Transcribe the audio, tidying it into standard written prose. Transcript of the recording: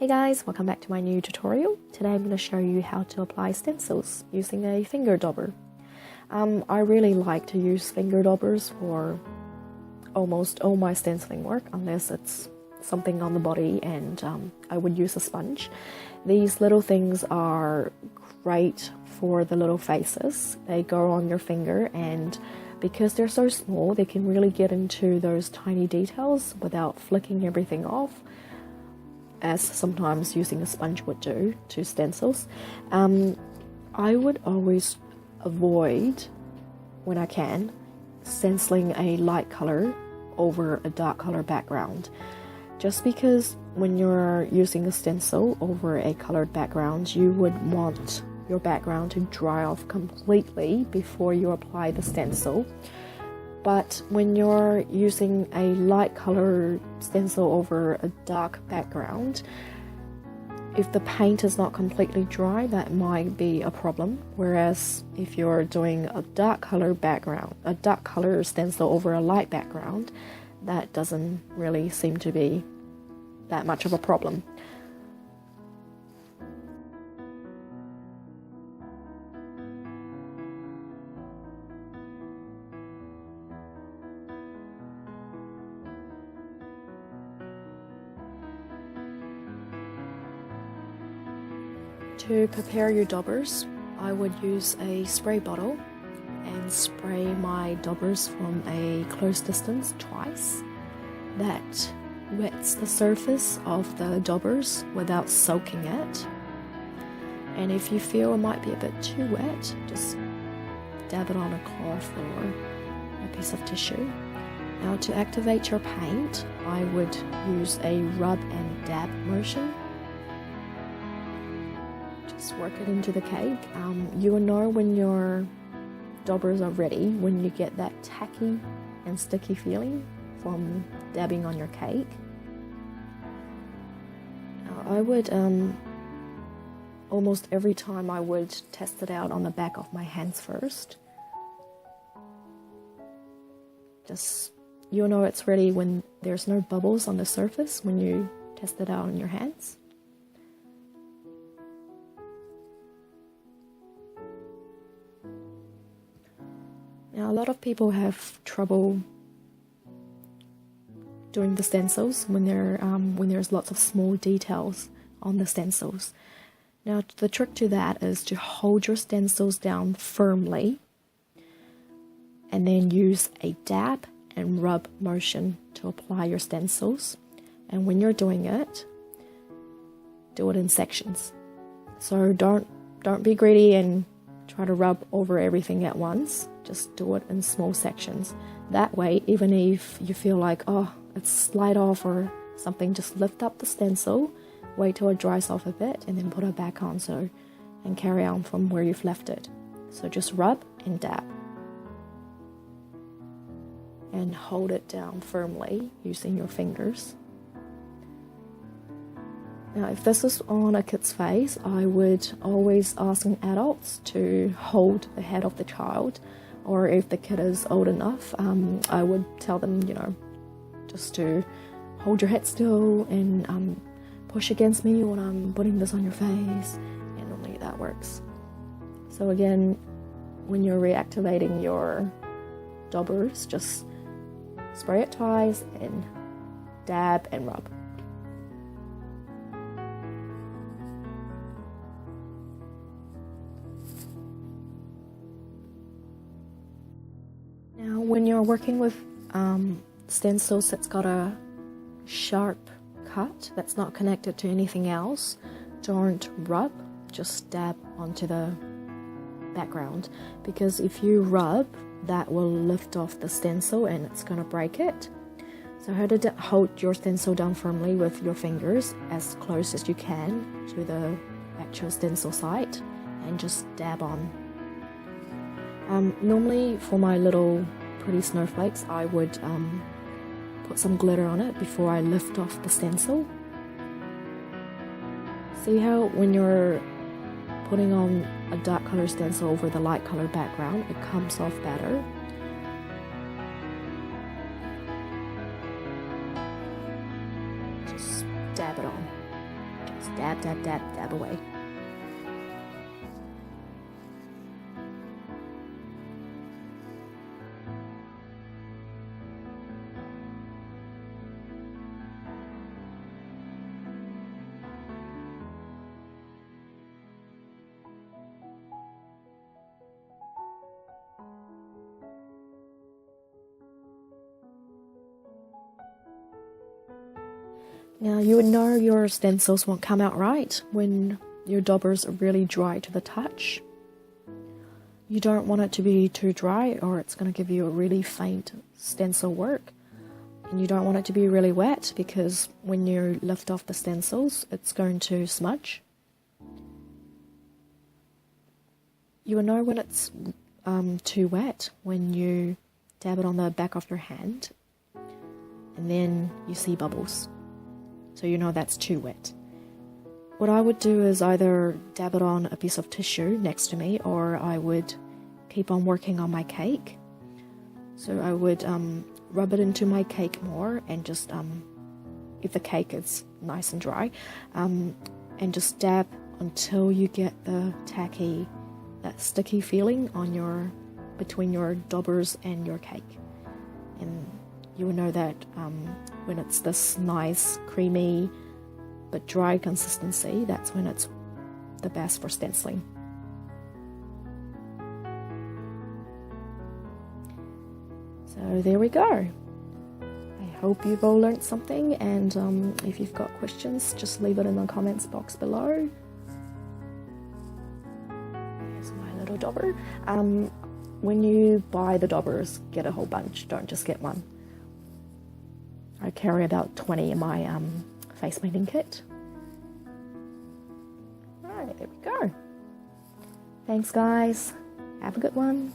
Hey guys, welcome back to my new tutorial. Today I'm going to show you how to apply stencils using a finger dauber. I really like to use finger daubers for almost all my stenciling work, unless it's something on the body and I would use a sponge. These little things are great for the little faces. They go on your finger, and because they're so small, they can really get into those tiny details without flicking everything off, as sometimes using a sponge would do to stencils. I would always avoid, when I can, stenciling a light color over a dark color background. Just because when you're using a stencil over a colored background, you would want your background to dry off completely before you apply the stencil. But when you're using a light color stencil over a dark background, if the paint is not completely dry, that might be a problem. Whereas if you're doing a dark color background, a dark color stencil over a light background, that doesn't really seem to be that much of a problem. To prepare your daubers, I would use a spray bottle and spray my daubers from a close distance twice. That wets the surface of the daubers without soaking it. And if you feel it might be a bit too wet, just dab it on a cloth or a piece of tissue. Now, to activate your paint, I would use a rub and dab motion. Just work it into the cake. You will know when your daubers are ready when you get that tacky and sticky feeling from dabbing on your cake. Now, I would almost every time I would test it out on the back of my hands first. Just, you'll know it's ready when there's no bubbles on the surface when you test it out on your hands. Now, a lot of people have trouble doing the stencils when there's lots of small details on the stencils. Now, the trick to that is to hold your stencils down firmly and then use a dab and rub motion to apply your stencils. And when you're doing it, do it in sections. So don't be greedy and try to rub over everything at once. Just do it in small sections. That way, even if you feel like, oh, it's slide off or something, just lift up the stencil, wait till it dries off a bit, and then put it back on, and carry on from where you've left it. So just rub and dab. And hold it down firmly using your fingers. Now, if this is on a kid's face, I would always ask adults to hold the head of the child, or if the kid is old enough, I would tell them, just to hold your head still and push against me when I'm putting this on your face, and normally that works. So again, when you're reactivating your daubers, just spray it twice and dab and rub. Now, when you're working with stencils that's got a sharp cut that's not connected to anything else, don't rub, just dab onto the background, because if you rub, that will lift off the stencil and it's going to break it. So hold your stencil down firmly with your fingers as close as you can to the actual stencil site and just dab on. Normally for my little pretty snowflakes, I would put some glitter on it before I lift off the stencil. See how when you're putting on a dark color stencil over the light color background, it comes off better. Just dab it on. dab, dab, dab away. Now you would know your stencils won't come out right when your daubers are really dry to the touch. You don't want it to be too dry or it's going to give you a really faint stencil work. And you don't want it to be really wet because when you lift off the stencils, it's going to smudge. You will know when it's too wet when you dab it on the back of your hand and then you see bubbles. So you know that's too wet. What I would do is either dab it on a piece of tissue next to me, or I would keep on working on my cake. So I would rub it into my cake more and just, if the cake is nice and dry, and just dab until you get the tacky, that sticky feeling on between your daubers and your cake. And you will know that when it's this nice, creamy, but dry consistency, that's when it's the best for stenciling. So there we go. I hope you've all learnt something, and if you've got questions, just leave it in the comments box below. Here's my little dauber. When you buy the daubers, get a whole bunch, don't just get one. I carry about 20 in my face painting kit. Alright, there we go. Thanks guys. Have a good one.